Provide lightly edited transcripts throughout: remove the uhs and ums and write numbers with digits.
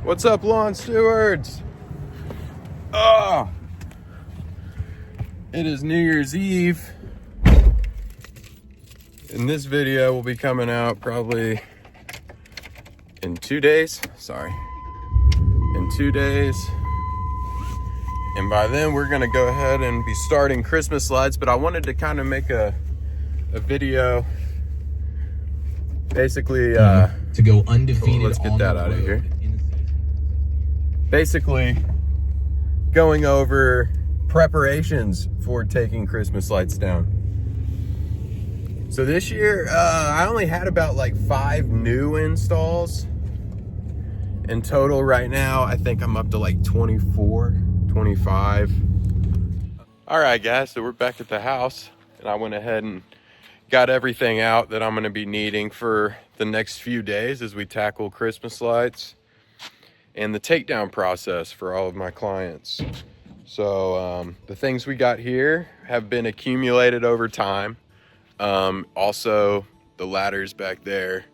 What's up, lawn stewards? Oh, it is New Year's Eve, and this video will be coming out probably in 2 days. In 2 days. And by then, we're gonna go ahead and be starting Christmas lights, but I wanted to kind of make a video, basically, to go undefeated. let's get on that the out of road here. in the season. Basically going over preparations for taking Christmas lights down. So this year, I only had about like 5 new installs. In total right now, I think I'm up to like 24, 25. All right, guys, so we're back at the house, and I went ahead and got everything out that I'm gonna be needing for the next few days as we tackle Christmas lights and the takedown process for all of my clients. So the things we got here have been accumulated over time. Also, the ladders back there.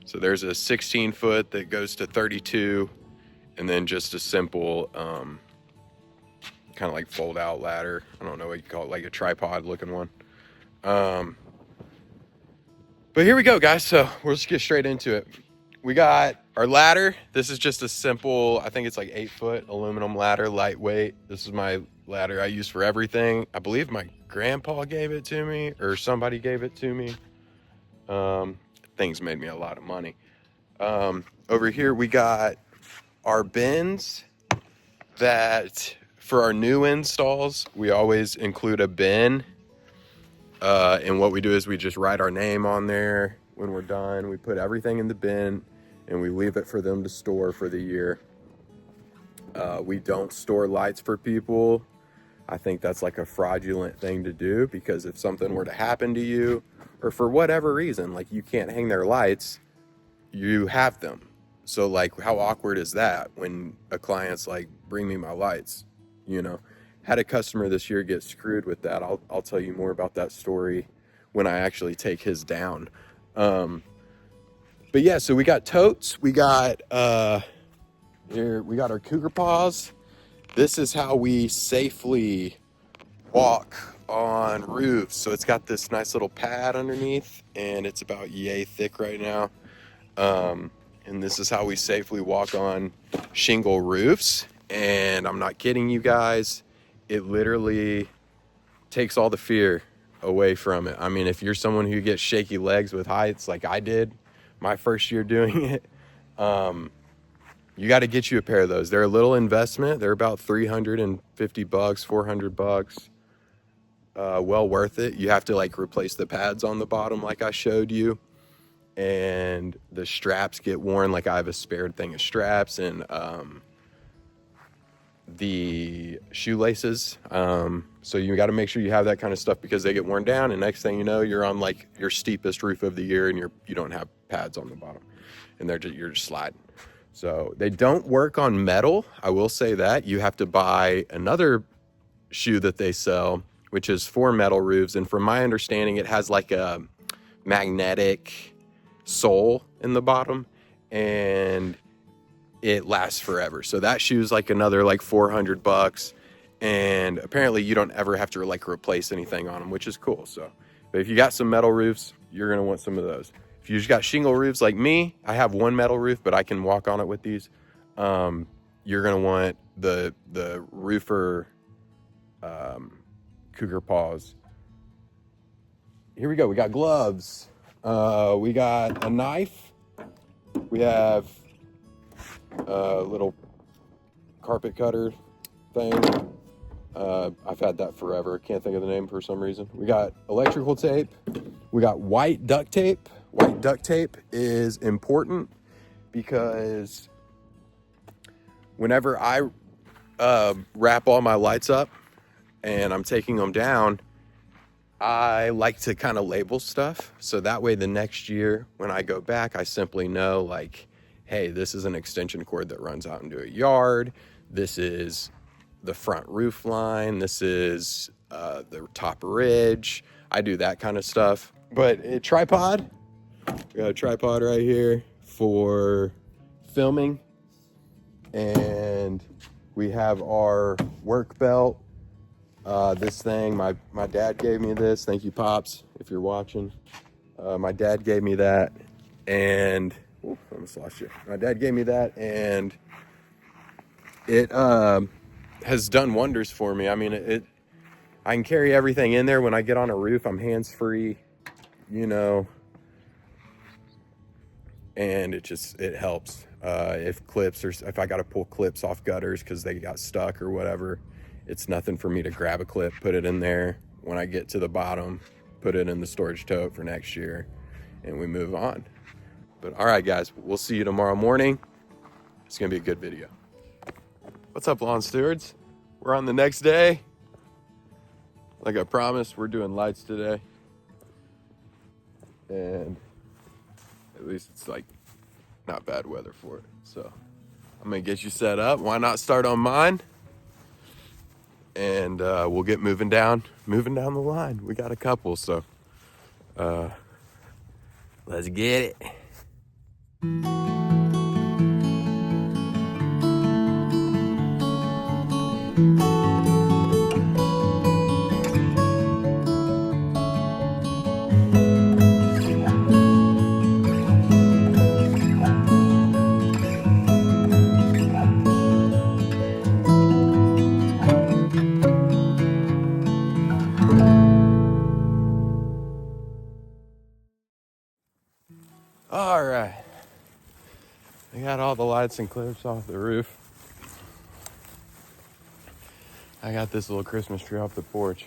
So there's a 16 foot that goes to 32, and then just a simple kind of like fold out ladder. I don't know what you call it, like a tripod looking one. But here we go, guys. So we'll just get straight into it. We got our ladder. This is just a simple, I think it's like 8 foot aluminum ladder, lightweight. This is my ladder I use for everything. I believe my grandpa gave it to me, or somebody gave it to me. Things made me a lot of money. Over here we got our bins that for our new installs, we always include a bin. And what we do is we just write our name on there. When we're done, we put everything in the bin and we leave it for them to store for the year. We don't store lights for people. I think that's like a fraudulent thing to do, because if something were to happen to you, or for whatever reason, like you can't hang their lights, you have them. So like, how awkward is that when a client's like, bring me my lights, you know? Had a customer this year get screwed with that. I'll tell you more about that story when I actually take his down. But yeah, so we got totes. We got here we got our Cougar Paws. This is how we safely walk on roofs. So it's got this nice little pad underneath, and it's about yay thick right now. And this is how we safely walk on shingle roofs. And I'm not kidding you guys. It literally takes all the fear away from it. I mean, if you're someone who gets shaky legs with heights like I did my first year doing it, you got to get you a pair of those. They're a little investment. They're about $350, $400. Well worth it. You have to like replace the pads on the bottom like I showed you, and the straps get worn. Like I have a spared thing of straps, and the shoelaces. So you got to make sure you have that kind of stuff, because they get worn down, and next thing you know, you're on like your steepest roof of the year, and you don't have pads on the bottom, and you're just sliding. So they don't work on metal. I will say that. You have to buy another shoe that they sell, which is for metal roofs. And from my understanding, it has like a magnetic sole in the bottom, and it lasts forever. So that shoe's like another like $400. And apparently you don't ever have to like replace anything on them, which is cool. So, but if you got some metal roofs, you're going to want some of those. If you just got shingle roofs like me, I have one metal roof, but I can walk on it with these. You're going to want the roofer Cougar Paws. Here we go. We got gloves. We got a knife. We have a little carpet cutter thing. I've had that forever. Can't think of the name for some reason. We got electrical tape. We got white duct tape. White duct tape is important because whenever I wrap all my lights up and I'm taking them down, I like to kind of label stuff. So that way the next year when I go back, I simply know like, hey, this is an extension cord that runs out into a yard. This is the front roof line. This is the top ridge. I do that kind of stuff. But a tripod, we got a tripod right here for filming. And we have our work belt. This thing, my dad gave me this. Thank you, Pops, if you're watching. My dad gave me that, and I almost lost you. My dad gave me that, and it has done wonders for me. I mean, I can carry everything in there. When I get on a roof, I'm hands-free, you know, and it helps. If I got to pull clips off gutters because they got stuck or whatever, it's nothing for me to grab a clip, put it in there. When I get to the bottom, put it in the storage tote for next year, and we move on. But all right, guys, we'll see you tomorrow morning. It's gonna be a good video. What's up, lawn stewards? We're on the next day. Like I promised, we're doing lights today. And at least it's like not bad weather for it. So I'm gonna get you set up. Why not start on mine? And we'll get moving down the line. We got a couple, so let's get it. All right. I got all the lights and clips off the roof. I got this little Christmas tree off the porch.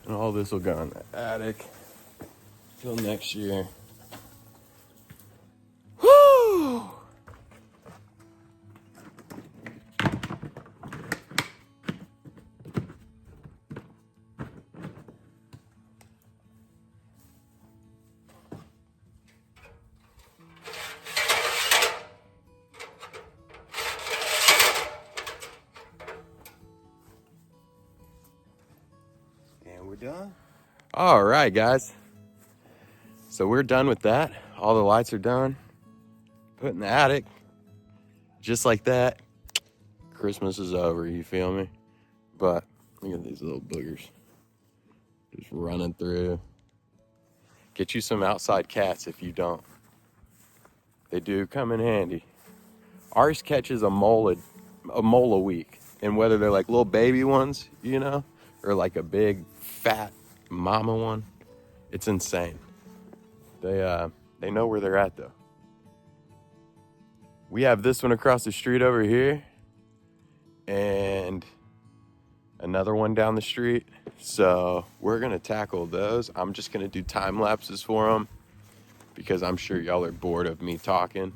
And all this will go in the attic till next year. Woo! And we're done. All right, guys. So we're done with that. All the lights are done. Put in the attic. Just like that. Christmas is over, you feel me? But look at these little boogers. Just running through. Get you some outside cats if you don't. They do come in handy. Ours catches a mole a week. And whether they're like little baby ones, you know, or like a big fat mama one, it's insane. They know where they're at though. We have this one across the street over here and another one down the street. So we're gonna tackle those. I'm just gonna do time lapses for them because I'm sure y'all are bored of me talking.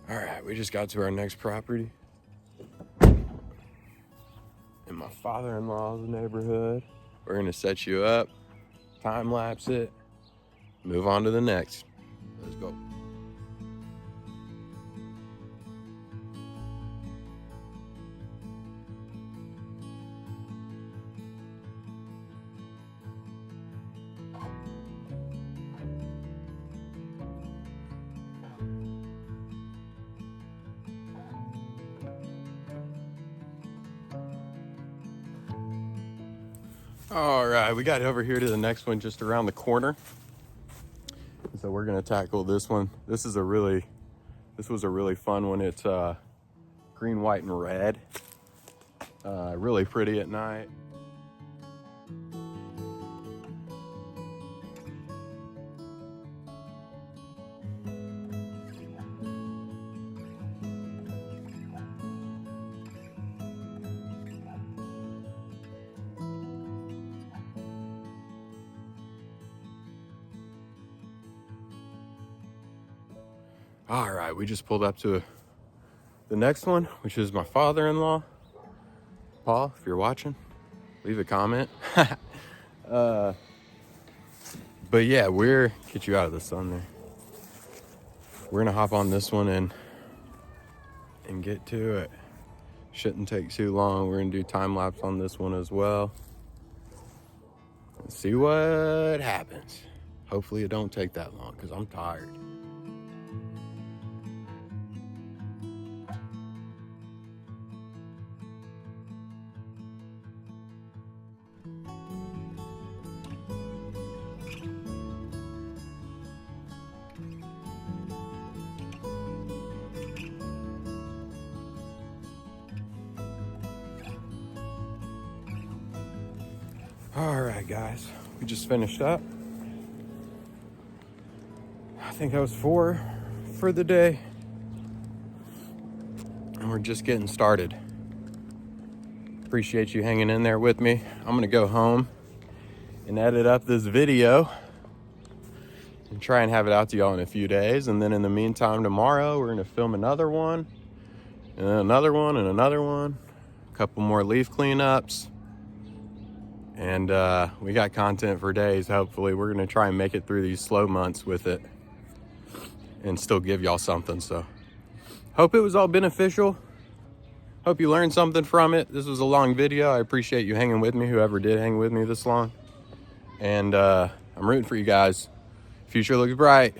All right, we just got to our next property. In my father-in-law's neighborhood. We're gonna set you up, time lapse it, move on to the next. Let's go. All right, we got over here to the next one just around the corner. So we're gonna tackle this one. This was a really fun one. It's green, white, and red. Really pretty at night. All right, we just pulled up to the next one, which is my father-in-law. Paul, if you're watching, leave a comment. But yeah, get you out of the sun there. We're gonna hop on this one and get to it. Shouldn't take too long. We're gonna do time lapse on this one as well. And see what happens. Hopefully it don't take that long because I'm tired. All right, guys, we just finished up. I think that was 4 for the day. And we're just getting started. Appreciate you hanging in there with me. I'm gonna go home and edit up this video and try and have it out to y'all in a few days. And then in the meantime, tomorrow, we're gonna film another one, and then another one, and another one. A couple more leaf cleanups. And we got content for days. Hopefully we're gonna try and make it through these slow months with it and still give y'all something. So hope it was all beneficial. Hope you learned something from it. This was a long video. I appreciate you hanging with me, whoever did hang with me this long. And I'm rooting for you guys. Future looks bright.